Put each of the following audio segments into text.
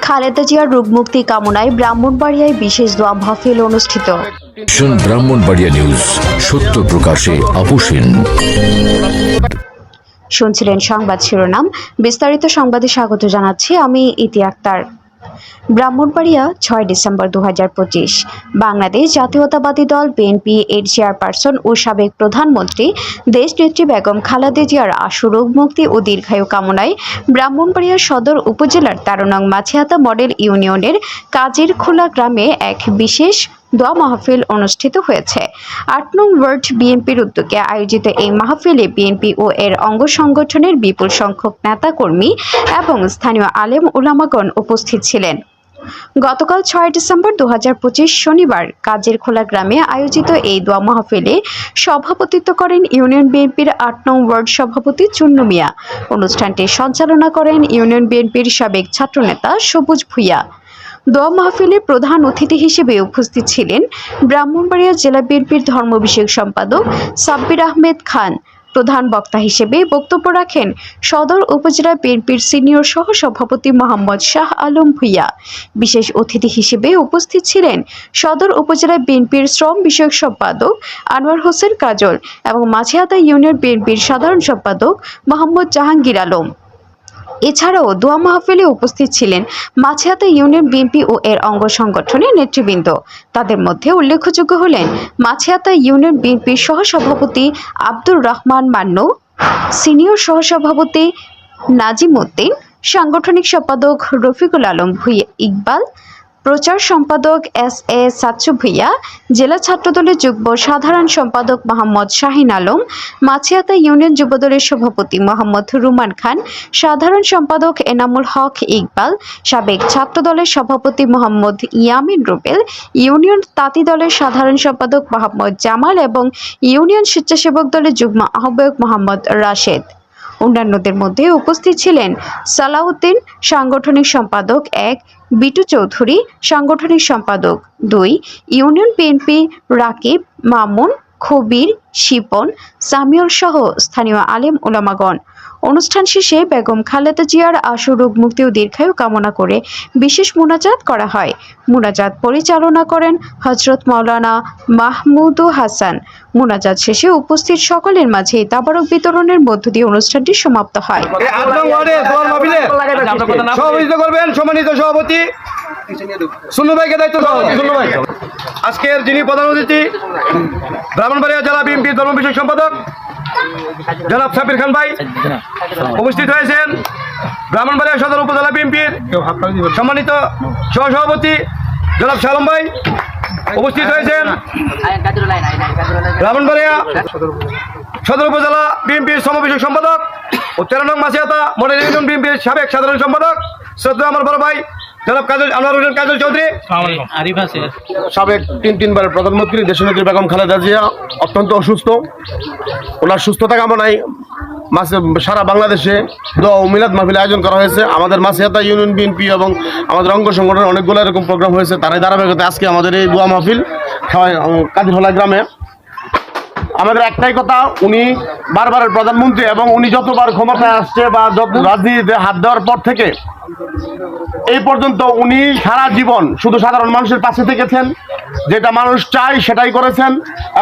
খালেদা জিয়ার রোগমুক্তি কামনায় ব্রাহ্মণবাড়িয়ায় বিশেষ দোয়া মাহফিল অনুষ্ঠিত। ব্রাহ্মণবাড়িয়া নিউজ, সত্য প্রকাশে আপোষহীন। শুনছিলেন সংবাদ শিরোনাম, বিস্তারিত সংবাদে স্বাগত জানাচ্ছি আমি ইতি আক্তার। ব্রাহ্মণবাড়িয়া 6 ডিসেম্বর 2025। বাংলাদেশ জাতীয়তাবাদী দল বিএনপি এর চেয়ারপারসন ও সাবেক প্রধানমন্ত্রী দেশনেত্রী বেগম খালেদা জিয়ার আশু রোগ মুক্তি ও দীর্ঘায়ু কামনায় ব্রাহ্মণবাড়িয়া সদর উপজেলার 13 নং মাছিহাতা মডেল ইউনিয়নের কাজিরখোলা গ্রামে এক বিশেষ দোয়া মাহফিল অনুষ্ঠিত হয়েছে। 8 নং ওয়ার্ড বিএনপির উদ্যোগে আয়োজিত এই মাহফিলে বিএনপি ও এর অঙ্গ সংগঠনের বিপুল সংখ্যক নেতাকর্মী এবং স্থানীয় আলেম উলামাগণ উপস্থিত ছিলেন। গতকাল 6 ডিসেম্বর 2025 শনিবার কাজিরখোলা গ্রামে আয়োজিত এই দোয়া মাহফিলে সভাপতিত্ব করেন ইউনিয়ন বিএনপির 8 নং ওয়ার্ড সভাপতি চুন্নু মিয়া। অনুষ্ঠানটি সঞ্চালনা করেন ইউনিয়ন বিএনপির সাবেক ছাত্রনেতা সবুজ ভূঁইয়া। দোয়া মাহফিলে প্রধান অতিথি হিসেবে উপস্থিত ছিলেন ব্রাহ্মণবাড়িয়া জেলা বিএনপির ধর্ম বিষয়ক সম্পাদক সাব্বির আহমেদ খান। প্রধান বক্তা হিসেবে বক্তব্য রাখেন সদর উপজেলা বিএনপির সিনিয়র সহ সভাপতি মোহাম্মদ শাহ আলম ভূঁইয়া। বিশেষ অতিথি হিসেবে উপস্থিত ছিলেন সদর উপজেলা বিএনপির শ্রম বিষয়ক সম্পাদক আনোয়ার হোসেন কাজল এবং মাছিহাতা ইউনিয়ন বিএনপির সাধারণ সম্পাদক মোহাম্মদ জাহাঙ্গীর আলম। এছাড়াও দোয়া মাহফিলে উপস্থিত ছিলেন মাছিহাতা ইউনিয়ন বিএনপি ও এর অঙ্গ সংগঠনের নেতৃবৃন্দ। তাদের মধ্যে উল্লেখযোগ্য হলেন মাছিহাতা ইউনিয়ন বিএনপির সহসভাপতি আব্দুর রহমান মান্নু, সিনিয়র সহসভাপতি নাজিম উদ্দিন, সাংগঠনিক সম্পাদক রফিকুল আলম ভূঁইয়া ইকবাল, প্রচার সম্পাদক এস.এ. সাচ্চু ভূঁইয়া, জেলা ছাত্রদলের যুগ্ম সাধারণ সম্পাদক মোহাম্মদ শাহিন আলম, মাছিহাতা ইউনিয়ন যুবদলের সভাপতি মোহাম্মদ রুমান খান, সাধারণ সম্পাদক এনামুল হক ইকবাল, সাবেক ছাত্রদলের সভাপতি মোহাম্মদ ইয়ামিন রুবেল, ইউনিয়ন তাঁতি দলের সাধারণ সম্পাদক মোহাম্মদ জামাল এবং ইউনিয়ন স্বেচ্ছাসেবক দলের যুগ্ম আহ্বায়ক মোহাম্মদ রাশেদ। অন্যান্যদের মধ্যে উপস্থিত ছিলেন সালাউদ্দিন, সাংগঠনিক সম্পাদক 1, বিটু চৌধুরী, সাংগঠনিক সম্পাদক 2, ইউনিয়ন বিএনপি রাকিব, মামুন, খবির, শিপন, সামিউল সহ স্থানীয় আলেম ওলামাগণ। অনুষ্ঠান শেষে বেগম খালেদা জিয়ার আশু রোগ মুক্তি ও দীর্ঘায়ু কামনা করে বিশেষ মুনাজাত করা হয়। মুনাজাত পরিচালনা করেন হযরত মাওলানা মাহমুদু হাসান। মুনাজাত শেষে উপস্থিত সকলের মাঝে তাবারক বিতরণের মধ্য দিয়ে অনুষ্ঠানটি সমাপ্ত হয়। সম্মানিত সভাপতি সুন্নু ভাইকে দায়িত্ব আজকের যিনি প্রধান অতিথি ব্রাহ্মণবাড়িয়া জেলা বিএনপির ধর্ম বিষয়ক সম্পাদক জনাব সাব্বির খান ভাই উপস্থিত হয়েছেন। ব্রাহ্মণবাড়িয়া সদর উপজেলা বিএনপির সম্মানিত সহসভাপতি জনাব শালম ভাই উপস্থিত হয়েছেন। ব্রাহ্মণবাড়িয়া সদর উপজেলা বিএনপির শ্রম বিষয়ক সম্পাদক ও 13 নং মাছিহাতা মডেল ইউনিয়ন বিএনপির সাবেক সাধারণ সম্পাদক শ্রদ্ধা আমার বড় ভাই জনাব কাজল আনোয়ার হোসেন কাজল চৌধুরী, সাবেক তিনবারের প্রধানমন্ত্রী দেশনেত্রী বেগম খালেদা জিয়া অত্যন্ত অসুস্থ। ওনার সুস্থতা কামনায় সারা বাংলাদেশে দোয়া ও মিলাদ মাহফিল আয়োজন করা হয়েছে। আমাদের মাছিহাতা ইউনিয়ন বিএনপি এবং আমাদের অঙ্গ সংগঠনের অনেকগুলো এরকম প্রোগ্রাম হয়েছে। তারাই ধারাবাহিকতা আজকে আমাদের এই দোয়া মাহফিল কাজিরখোলা গ্রামে। আমাদের একটাই কথা, উনি বারবারের প্রধানমন্ত্রী এবং উনি যতবার ক্ষমতায় আসছে বা রাজনীতিতে হাত দেওয়ার পর থেকে এই পর্যন্ত উনি সারা জীবন শুধু সাধারণ মানুষের পাশে থেকেছেন, যেটা মানুষ চায় সেটাই করেছেন।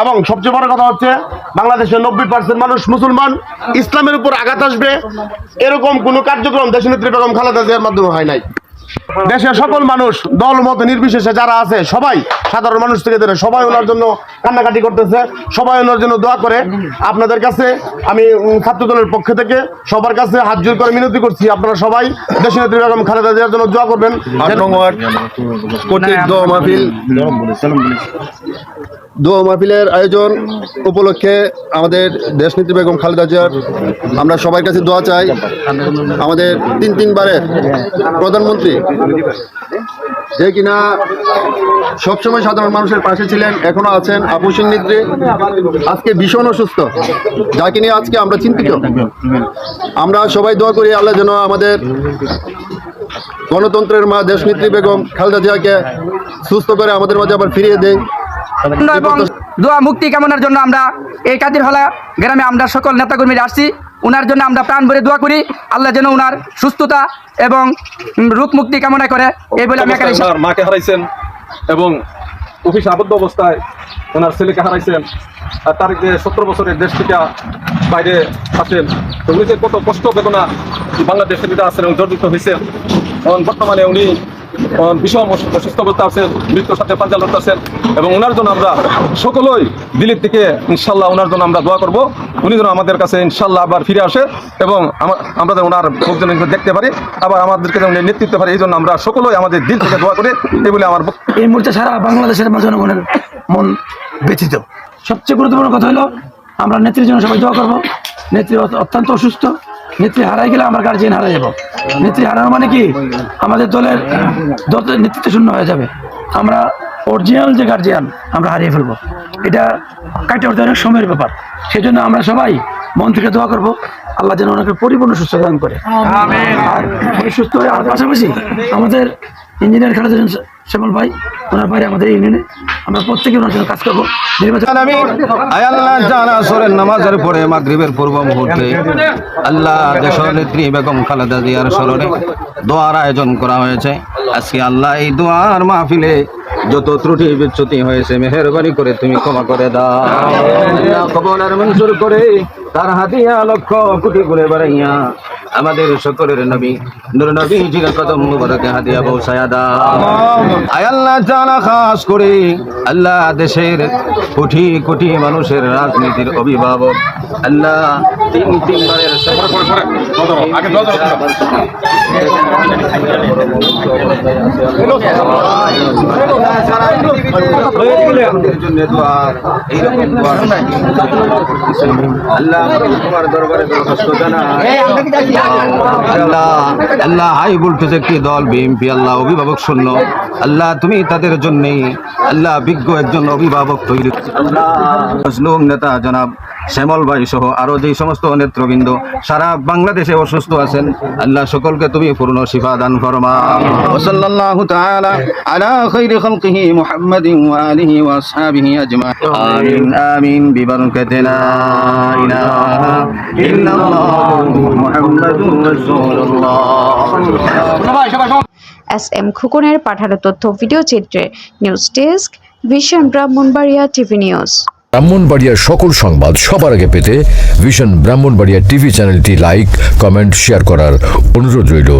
এবং সবচেয়ে বড় কথা হচ্ছে বাংলাদেশের 90% মানুষ মুসলমান, ইসলামের উপর আঘাত আসবে এরকম কোনো কার্যক্রম দেশনেত্রী বেগম খালেদা জিয়ার মাধ্যমে হয় নাই। দেশের সকল মানুষ দল মত নির্বিশেষে যারা আছে সবাই সাধারণ মানুষ থেকে ধরে সবাই ওনার জন্য কান্নাকাটি করতেছে, সবাই ওনার জন্য দোয়া করে। আপনাদের কাছে আমি ছাত্র দলের পক্ষ থেকে সবার কাছে হাত জোর করে মিনতি করছি, আপনারা সবাই দেশনেত্রী বেগম খালেদা জিয়ার জন্য দোয়া করবেন। দোয়া মাহফিলের আয়োজন উপলক্ষে আমাদের দেশনেত্রী বেগম খালেদা জিয়ার আমরা সবার কাছে দোয়া চাই। আমাদের তিনবারের প্রধানমন্ত্রী যে কিনা সবসময় সাধারণ মানুষের পাশে ছিলেন, এখনো আছেন, আপুসিন নেত্রী আজকে ভীষণ অসুস্থ, যাকে নিয়ে আজকে আমরা চিন্তিত। আমরা সবাই দোয়া করি আল্লাহ যেন আমাদের গণতন্ত্রের মা দেশনেত্রী বেগম খালেদা জিয়াকে সুস্থ করে আমাদের মাঝে আবার ফিরিয়ে দেয়। এবং দোয়া মুক্তি কামনার জন্য আমরা এই কাজিরখোলা গ্রামে আমরা সকল নেতাকর্মীরা আসছি। ওনার জন্য আমরা প্রাণ ভরে দোয়া করি, আল্লাহ যেন ওনার সুস্থতা এবং রোগ মুক্তি কামনা করে। এই বলে আমি এখানে ওনার মাকে হারাইছেন এবং অফিসে আবদ্ধ অবস্থায় ওনার ছেলেকে হারাইছেন, আর তার যে 17 বছরের দেশ থেকে বাইরে আছেন, তো উনি যে কত কষ্ট বেদনা বাংলাদেশের ভিতরে আছেন এবং জর্জরিত হয়েছেন। এবং বর্তমানে উনি বিষম অসুস্থ অবস্থা আছেন, মৃত্যুর সাথে পাঞ্জা লড়তেছেন, এবং ওনার জন্য আমরা সকলেই দিল্লির থেকে ইনশাল্লাহ ওনার জন্য আমরা দোয়া করব, উনি যেন আমাদের কাছে ইনশাল্লাহ আবার ফিরে আসে এবং আমরা যেন ওনার লোকজন দেখতে পারি, আবার আমাদেরকে যেন নেতৃত্ব পারে। এই জন্য আমরা সকলেই আমাদের দিল থেকে দোয়া করি। এই বলে আমার এই মুহূর্তে সারা বাংলাদেশের জনগণের মন ব্যথিত। সবচেয়ে গুরুত্বপূর্ণ কথা হলো আমরা নেত্রীর জন্য সবাই দোয়া করবো। নেত্রী অত্যন্ত অসুস্থ, নেত্রী হারাই গেলে আমরা গার্জিয়ান হারাই যাব। নেত্রী হারানো মানে কি আমাদের দলের নেতৃত্ব শূন্য হয়ে যাবে, আমরা অরিজিনাল যে গার্জিয়ান আমরা হারিয়ে ফেলবো। এটা কাটিয়ে উঠতে অনেক সময়ের ব্যাপার। সেই জন্য আমরা সবাই মন থেকে দোয়া করবো আল্লাহ যেন ওনাকে পরিপূর্ণ সুস্থ দান করে, আর উনি সুস্থ হয়ে। আর পাশাপাশি আমাদের ইঞ্জিনিয়ার খালেদা শ্যামল ভাই, ওনার বাইরে আমাদের ইউনিয়নে আমরা প্রত্যেকে ওনার জন্য কাজ করবো। নামাজের পরে মাগরিবের পূর্ব মুহূর্তে আল্লাহ দেশের নেত্রী বেগম খালেদা জিয়ার স্মরণে দোয়ার আয়োজন করা হয়েছে। আজকে আল্লাহ এই দোয়ার মাহফিলে যত ত্রুটি বিচ্যুতি হয়েছে মেহেরবানি করে তুমি ক্ষমা করে দাও, কবুল আর মঞ্জুর করে তার হাতিয়া লক্ষ কোটি করে বাড়াইয়া আমাদের সকলের নবী নূর নবী জির কদম মুবারকে হাদিয়া পৌঁছায়া দাও। আয় আল্লাহ জানা খাস করে আল্লাহ দেশের কোটি কোটি মানুষের রাজনীতির অভিভাবক আল্লাহ তিনবারের আল্লাহ তোমার দরবারে দরখাস্ত জানাই। আল্লাহ হাই ভোল্টেজ একটি দল বিএনপি আল্লাহ অভিভাবক শূন্য, আল্লাহ তুমি তাদের জন্যই আল্লাহ বিজ্ঞ একজন অভিভাবক তৈরি। আল্লাহ মজলুম নেতা জনাব শ্যামল ভাই সহ আরো যে সমস্ত নেতৃবৃন্দ সারা বাংলাদেশে অসুস্থ আছেন, আল্লাহ সকলকে তুমি পূর্ণ শিফা দান ফরমাও। সাল্লাল্লাহু তাআলা আলা খাইরি খালকিহি মুহাম্মাদিন ওয়া আলিহি ওয়া আসহাবিহি আজমাইন। আমিন আমিন বিবারকাতি লা ইলাহা ইল্লাল্লাহু মুহাম্মাদুর রাসূলুল্লাহ। SM খোকনের পাঠানো তথ্য ভিডিও চিত্রে news desk, vision Brahmanbaria TV news. ব্রাহ্মণবাড়িয়ার সকল সংবাদ সবার আগে পেতে ভিশন ব্রাহ্মণবাড়িয়া টিভি চ্যানেলটি লাইক, কমেন্ট, শেয়ার করার অনুরোধ রইল।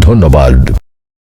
ধন্যবাদ।